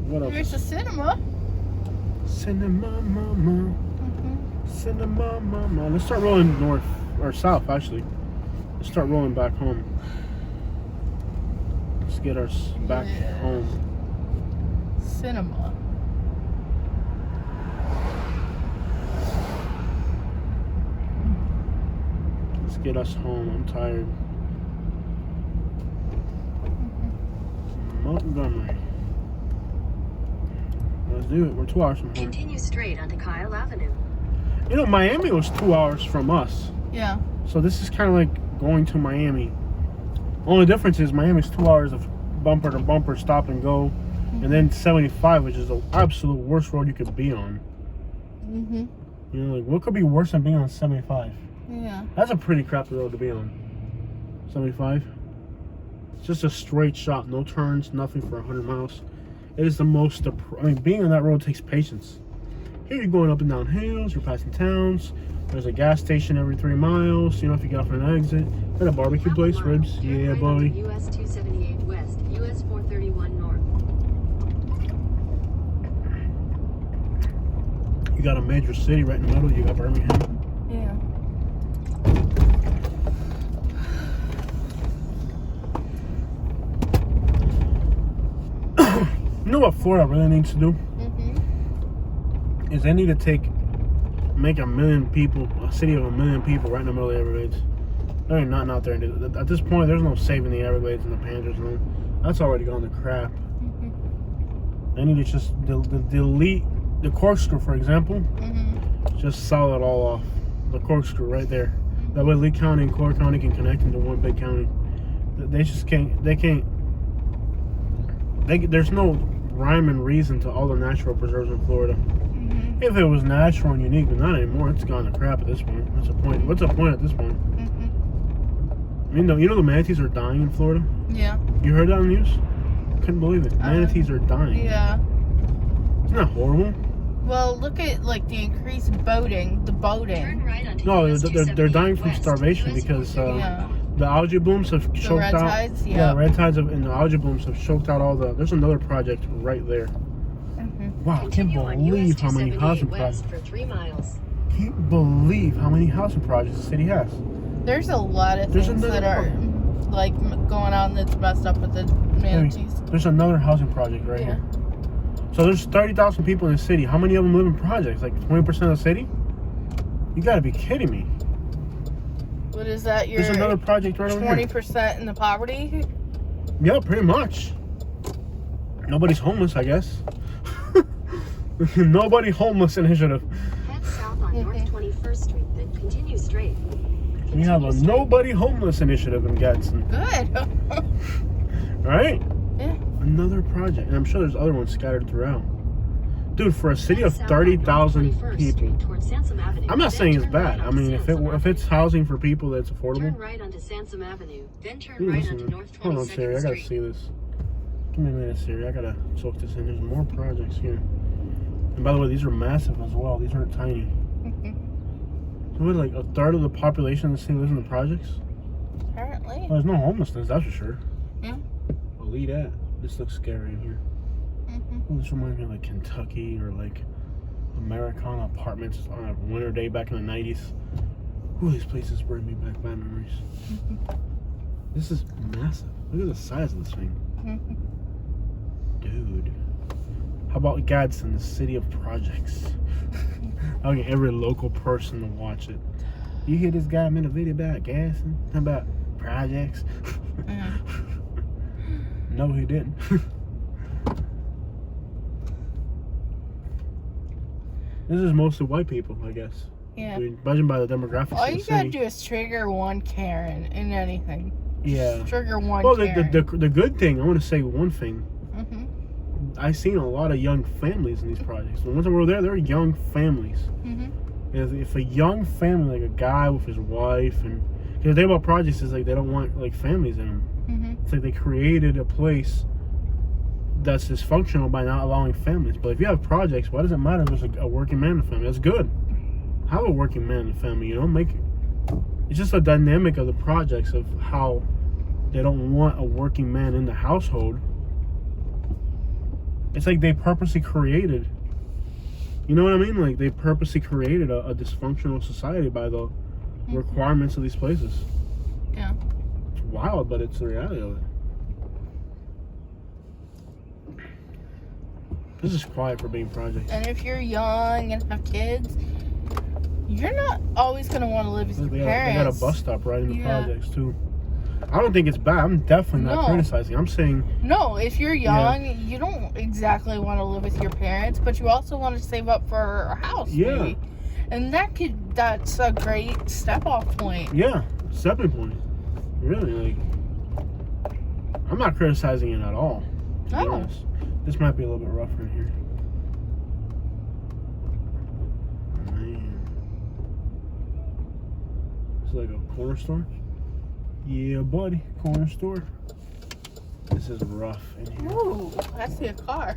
What else? There's a cinema. Cinema, mama. Mm-hmm. Cinema, mama. Let's start rolling north or south, actually. Let's start rolling back home. Let's get us back Yeah. home. Cinema. Let's get us home. I'm tired. Montgomery. Let's do it. We're 2 hours from home. Continue straight onto Kyle Avenue. You know, Miami was 2 hours from us. Yeah. So this is kind of like going to Miami. Only difference is Miami's 2 hours of bumper to bumper, stop and go. And then 75, which is the absolute worst road you could be on. Mm-hmm. You know, like, what could be worse than being on 75? Yeah. That's a pretty crappy road to be on. 75. It's just a straight shot, no turns, nothing for 100 miles. It is the most, I mean, being on that road takes patience. Here you're going up and down hills, you're passing towns. There's a gas station every 3 miles. You know, if you get off an exit. Got a barbecue place, ribs. Turn Yeah, right buddy. onto US 278 West, US 431 North. You got a major city right in the middle. You got Birmingham. Yeah. You know what Florida really needs to do? Mm-hmm. Is they need to make a million people, a city of 1 million people right in the middle of the Everglades. There ain't nothing out there. At this point, there's no saving the Everglades and the Panthers. No. That's already gone to crap. Mm-hmm. They need to just delete the corkscrew, for example. Mm-hmm. Just sell it all off. The corkscrew right there. That way Lee County and Clark County can connect into one big county. They just can't. They can't. There's no rhyme and reason to all the natural preserves in Florida. Mm-hmm. If it was natural and unique, but not anymore, it's gone to crap at this point. What's the point? What's the point at this point? Mm-hmm. I mean, you know the manatees are dying in Florida? Yeah. You heard that on the news? Couldn't believe it. Manatees are dying. Yeah. Isn't that horrible? Well, look at like the increased boating. The boating. Turn right onto No, US they're dying from 278 starvation West, because Yeah. the algae blooms have choked red out. tides? Yeah, Yeah. the red tides and the algae blooms have choked out all the. There's another project right there. Mm-hmm. Wow, I can't Continue on believe US how many 278 housing West projects. for 3 miles. Can't believe how many housing projects the city has. There's a lot of There's things that another are like going on that's messed up with the manatees. There's another housing project right Yeah. here. So there's 30,000 people in the city. How many of them live in projects? Like 20% of the city? You gotta be kidding me. What is that? You're There's another project right over here. 20% in the poverty? Yeah, pretty much. Nobody's homeless, I guess. Nobody homeless initiative. Head south on North 21st Street, then continue straight. We have a Continue straight. nobody homeless initiative in Gadsden. Good. Right? Yeah. Another project. And I'm sure there's other ones scattered throughout. Dude, for a city Head of south on 30,000 North 21st people. Street towards Sansom Avenue, I'm not then saying it's turn right bad. I onto mean, Sansom if it's Avenue. housing for people that's Turn affordable. right onto Sansom Avenue, then turn Ooh, right listen, onto North hold on, Siri. I 22nd gotta Street. see this. Give me a minute, Siri. I gotta soak this in. There's more projects here. And by the way, these are massive as well. These aren't tiny. So what, like a third of the population in the city lives in the projects? Apparently. Well, there's no homelessness, that's for sure. Yeah. Believe that. This looks scary in here. Mm-hmm. Ooh, this reminds me of like Kentucky or like Americana apartments on a winter day back in the 90s. Ooh, these places bring me back bad memories. This is massive. Look at the size of this thing. Dude. How about Gadsden, the city of projects? I'll get every local person to watch it. You hear this guy made a video about Gadsden? How about projects? No, he didn't. This is mostly white people, I guess. Yeah. I mean, judging by the demographics All of the you gotta city. do is trigger one Karen in anything. Yeah. Just trigger one Well, Karen. the good thing, I want to say one thing. Mm-hmm. I've seen a lot of young families in these projects. The ones that were there, they're young families. Mm-hmm. If a young family, like a guy with his wife, and because the thing about projects is like they don't want like families in them. Mm-hmm. It's like they created a place that's dysfunctional by not allowing families. But if you have projects, why does it matter if there's a working man in the family? That's good. Have a working man in the family, you know. it's just a dynamic of the projects of how they don't want a working man in the household. It's like they purposely created, you know what I mean? Like they purposely created a dysfunctional society by the requirements of these places. Yeah. It's wild, but it's the reality of it. This is quiet for being projects. And if you're young and have kids, you're not always going to want to live with your parents. They got a bus stop right in the projects too. I don't think it's bad. I'm definitely not criticizing. I'm saying no. If you're young, you don't exactly want to live with your parents, but you also want to save up for a house. Yeah. Maybe. And that's a great step off point. Yeah, stepping point. Really, like I'm not criticizing it at all. To be honest. This might be a little bit rougher in here. Man. It's like a corner store. Yeah, buddy. Corner store. This is rough in here. Ooh, I see a car.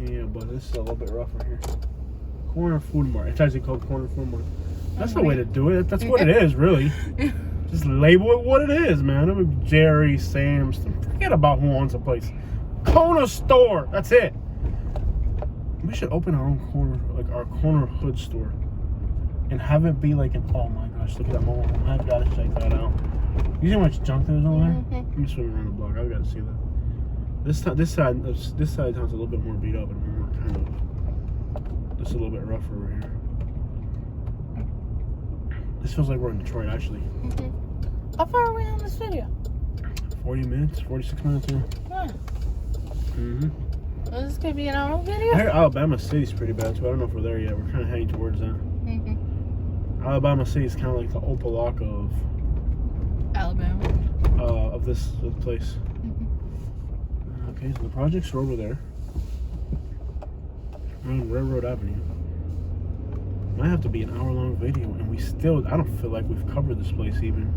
Yeah, but this is a little bit rougher here. Corner food mart. It's actually called corner food mart. That's the way to do it. That's what it is, really. Just label it what it is, man. I mean, Jerry, Sam's. Forget about who owns a place. Corner store. That's it. We should open our own corner, like our corner hood store, and have it be like an. Oh my gosh! Look at that mobile home. I've got to check that out. You see how much junk there's over there? Let me swing around the block. I've got to see that. This side of town's a little bit more beat up and more kind of. Just a little bit rougher over here. This feels like we're in Detroit, actually. How far are we on this video? 40 minutes, 46 minutes, yeah. Is this gonna be an hour video? I hear Alabama City's pretty bad too. I don't know if we're there yet. We're kind of heading towards that. Alabama City is kind of like the Opelika of Alabama. Of this place. Okay, so the projects are over there. We're on Railroad Avenue. Might have to be an hour-long video, and we still. I don't feel like we've covered this place even.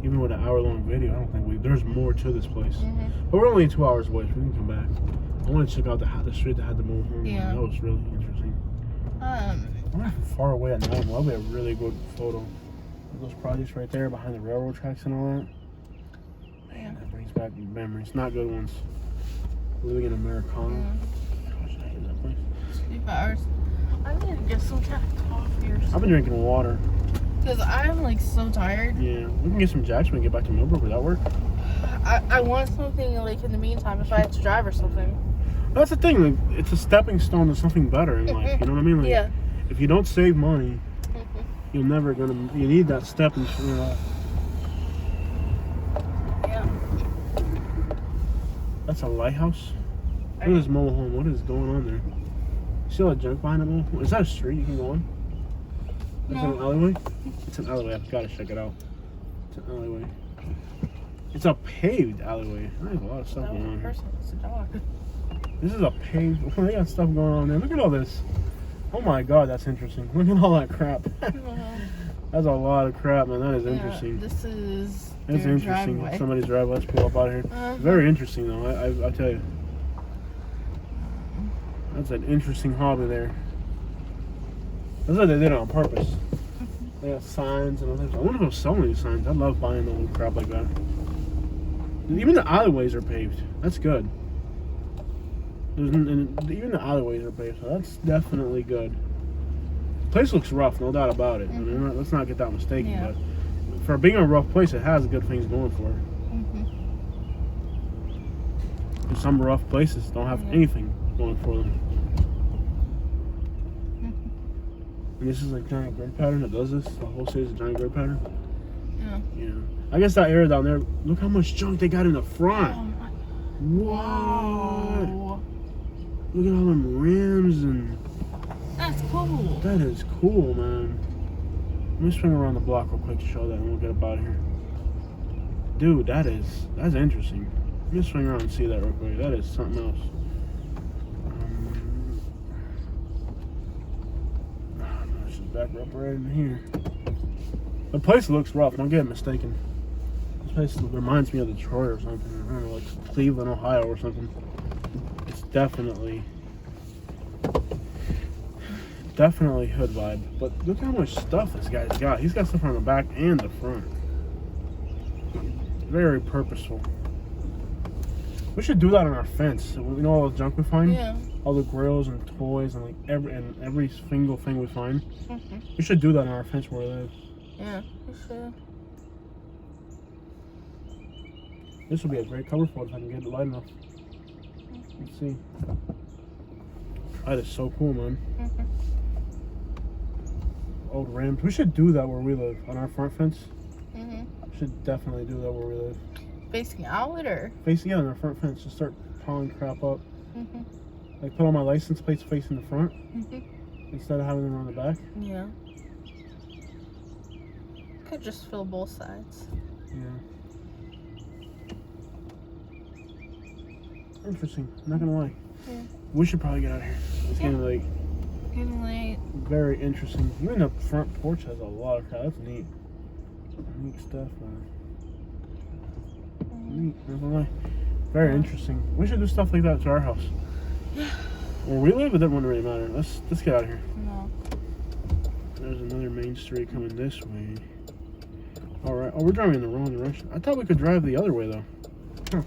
Even with an hour-long video, I don't think there's more to this place. But we're only 2 hours away, so we can come back. I want to check out the street that had the mobile home. Yeah. That was really interesting. We're not far away at night. That'll be a really good photo of those projects right there behind the railroad tracks and all that. Man, that brings back memories. Not good ones. Living in Americana. Gosh, I hate that place. 2 hours. I need to get some kind of coffee or something. I've been drinking water. Because I'm like so tired. Yeah, we can get some Jacks when we get back to Millbrook. Would that work? I want something like in the meantime if I have to drive or something. That's the thing. Like, it's a stepping stone to something better in life. You know what I mean? Like, yeah. If you don't save money, you're never gonna. You need that stepping stone. Yeah. That's a lighthouse. Look at this mobile home. What is going on there? See all that junk behind the mobile home? Is that a street you can go on? Is that an alleyway? It's an alleyway. I've got to check it out. It's an alleyway. It's a paved alleyway. There's a lot of stuff going on here. It's a dog. This is a paved. They got stuff going on there. Look at all this. Oh my god, that's interesting. Look at all that crap. That's a lot of crap, man. That is interesting. This is. That's interesting. Driveway. Somebody's driveway. Let's pull up out of here. Very interesting, though. I'll tell you. That's an interesting hobby there. That's what they did on purpose. They got signs and all that. I wonder if they'll sell any signs. I love buying little crap like that. Even the alleyways are paved. That's good. Even the alleyways are paved, so that's definitely good. The place looks rough, no doubt about it. I mean, let's not get that mistaken, but for being a rough place, it has good things going for it. And some rough places don't have anything going for them. And this is like giant grid pattern that does this. The whole city's a giant grid pattern. Yeah. I guess that area down there. Look how much junk they got in the front. What? Look at all them rims and. That's cool. That is cool, man. Let me swing around the block real quick to show that, and we'll get up out of here. Dude, that's interesting. Let me swing around and see that real quick. That is something else. Let's just back up right in here. The place looks rough. Don't get mistaken. This place reminds me of Detroit or something. I don't know, like Cleveland, Ohio, or something. It's definitely Definitely hood vibe. But look how much stuff this guy's got. He's got stuff on the back and the front. Very purposeful. We should do that on our fence. So we know all the junk we find. Yeah. All the grills and toys and like every single thing we find. Mm-hmm. We should do that on our fence where we live. Yeah, we should. This would be a great cover photo if I can get it light enough. Let's see. That is so cool, man. Mm-hmm. Old Rams. We should do that where we live on our front fence. Mm-hmm. We should definitely do that where we live. Facing out or? Facing on our front fence. Just start piling crap up. Mm-hmm. Like put all my license plates facing the front Mm-hmm. instead of having them on the back. Yeah. Could just fill both sides. Yeah. Interesting. I'm not gonna lie. Yeah. We should probably get out of here. It's getting late. Getting late. Very interesting. Even the front porch has a lot of crap. That's neat. Neat stuff, man. Neat. Not gonna lie. Very interesting. We should do stuff like that to our house. Where we live, it doesn't really matter. Let's get out of here. No. There's another main street coming this way. Alright. Oh, we're driving in the wrong direction. I thought we could drive the other way, though. Huh.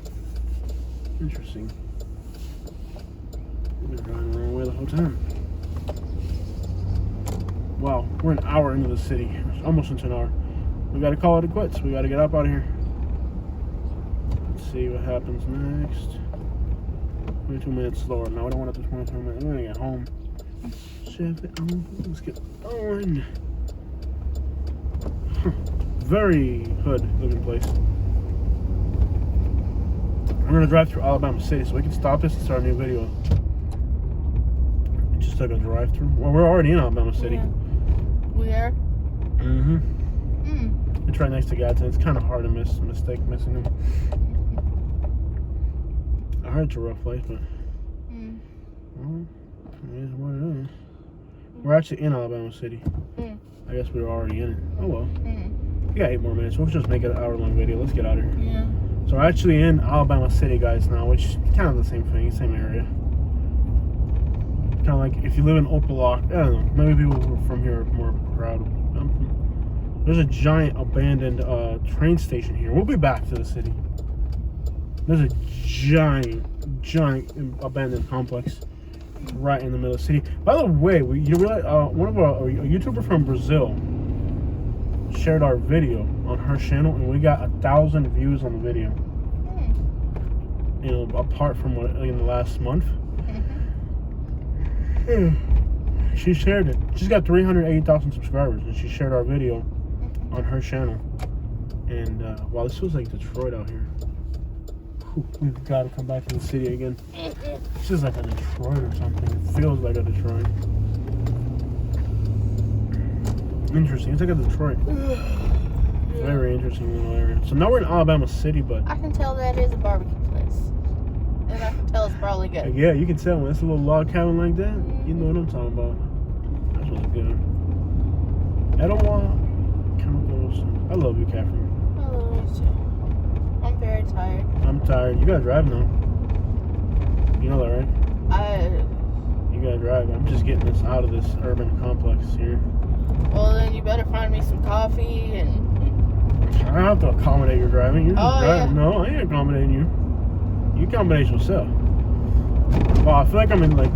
Interesting. We've been driving the wrong way the whole time. Wow, we're an hour into the city. Almost into an hour. We gotta call it quits. We gotta get up out of here. Let's see what happens next. 22 minutes slower. No, we don't want to do 22 minutes. We're gonna get home. Let's get on. Very hood looking place. We're gonna drive through Alabama City, so we can stop this and start a new video. It just took a drive through. Well, we're already in Alabama City. Yeah. We are? Mm-hmm. Mm. It's right next to Gadsden. It's kind of hard to mistake missing them. I heard it's a rough place, but well, it is what it is. We're actually in Alabama City. Mm. I guess we were already in it. Oh well. Mm. We got 8 more minutes. We'll just make it an hour-long video. Let's get out of here. Yeah. So we're actually in Alabama City, guys, now, which is kind of the same thing, same area. Kind of like if you live in Opalock, I don't know, maybe people who are from here are more proud. There's a giant abandoned train station here. We'll be back to the city. There's a giant abandoned complex right in the middle of the city. By the way, you realize one of a YouTuber from Brazil shared our video on her channel, and we got 1,000 views on the video. You know, apart from what in the last month. She shared it. She's got 380,000 subscribers, and she shared our video on her channel. And wow, this feels like Detroit out here. Whew, we've got to come back to the city again. This is like a Detroit or something. It feels like a Detroit. Interesting. It's like a Detroit. Very interesting little area. So now we're in Alabama City, but I can tell that is a barbecue place. And I can tell it's probably good. yeah, you can tell when it's a little log cabin like that. You know what I'm talking about. That's what's good. Etowah Chemicals. I love you, Catherine. I love you too. I'm very tired. I'm tired. You gotta drive now. You know that, right? You gotta drive. I'm just getting this out of this urban complex here. Well, then you better find me some coffee and... I don't have to accommodate your driving. You're just driving. Yeah. No, I ain't accommodating you. You accommodate yourself. Wow, I feel like I'm in like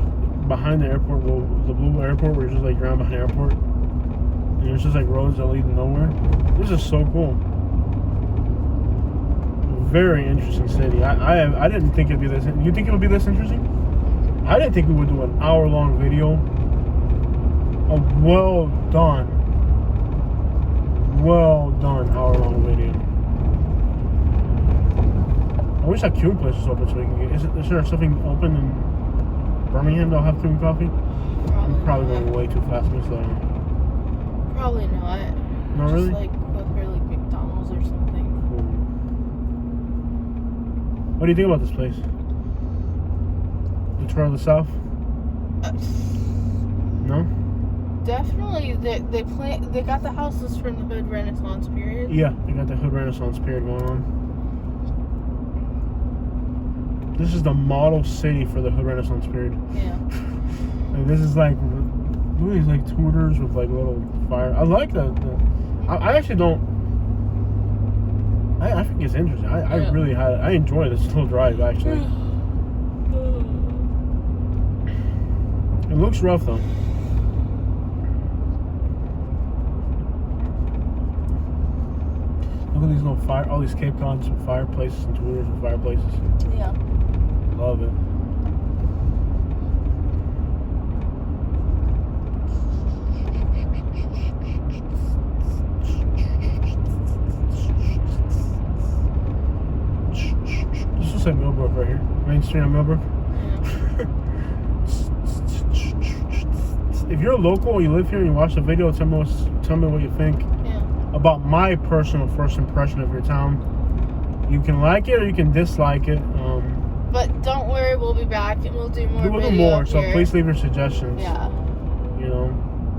behind the airport, the blue airport, where you're just like around behind the airport. And it's just like roads that lead to nowhere. This is so cool. Very interesting city. I didn't think it'd be this. You think it would be this interesting? I didn't think we would do an hour-long video. A well done hour-long video. I wish that Cuban place was open so we can get. Is there something open in Birmingham that'll have Cuban coffee? I'm probably going way too fast, but slow. Probably not. Not Just really? like go through like McDonald's or something. Cool. What do you think about this place? Detroit of the South? No? Definitely, they got the houses from the Hood Renaissance period. Yeah, they got the Hood Renaissance period going on. This is the model city for the Hood Renaissance period. Yeah. Like, this is like Look at these like tutors with like little fire. I like that. I actually don't. I think it's interesting. I really had. I enjoy this little drive actually. It looks rough though. Look at these little all these Cape Cons with fireplaces and tutors with fireplaces. Yeah. Love it. This looks like Millbrook right here. Main Street on Millbrook. If you're a local or you live here and you watch the video, tell me what you think about my personal first impression of your town. You can like it or you can dislike it. But don't worry, we'll be back and we'll do more. We'll do more, so please leave your suggestions. Yeah. You know,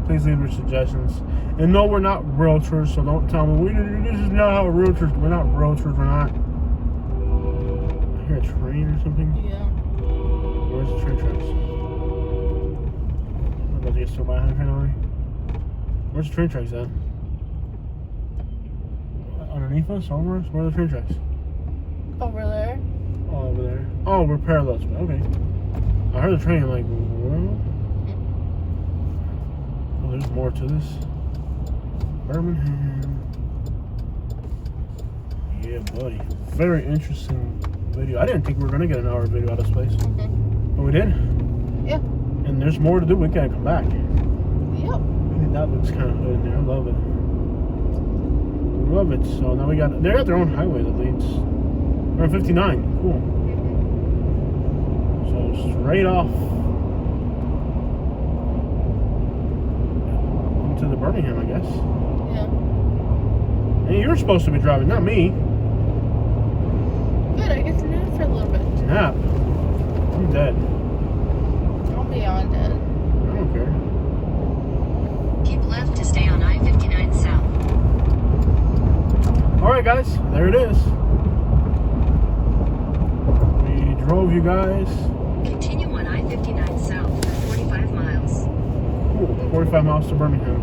please leave your suggestions. And no, we're not realtors, so don't tell me this is not how realtors. We're not realtors. We're not. I hear a train or something. Yeah. Where's the train tracks? I'm about to get still by a train already. Where's the train tracks at? Underneath us? Over us? Where are the train tracks? Over there. Oh, over there. Oh, we're parallel to it. Okay. I heard the train, I'm like, well, there's more to this. Birmingham. Yeah, buddy. Very interesting video. I didn't think we were going to get an hour video out of this place. But we did. Yeah. And there's more to do. We gotta come back. Yep. That looks kind of good in there. I love it. Love it. So now they got their own highway that leads. We're on 59. Cool. So straight off into the Birmingham, I guess. Yeah. And you're supposed to be driving, not me. Good, I get to nap for a little bit. Nap. I'm dead. I'll be on dead. I don't care. Keep left to stay on I-59 South. Alright guys, there it is. We drove you guys. Continue on I-59 South for 45 miles. Cool, 45 miles to Birmingham.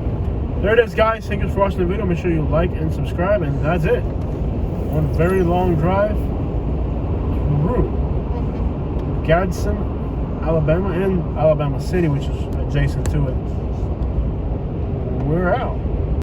There it is guys, thank you for watching the video. Make sure you like and subscribe, and that's it. One very long drive through Gadsden, Alabama, and Alabama City, which is adjacent to it. We're out.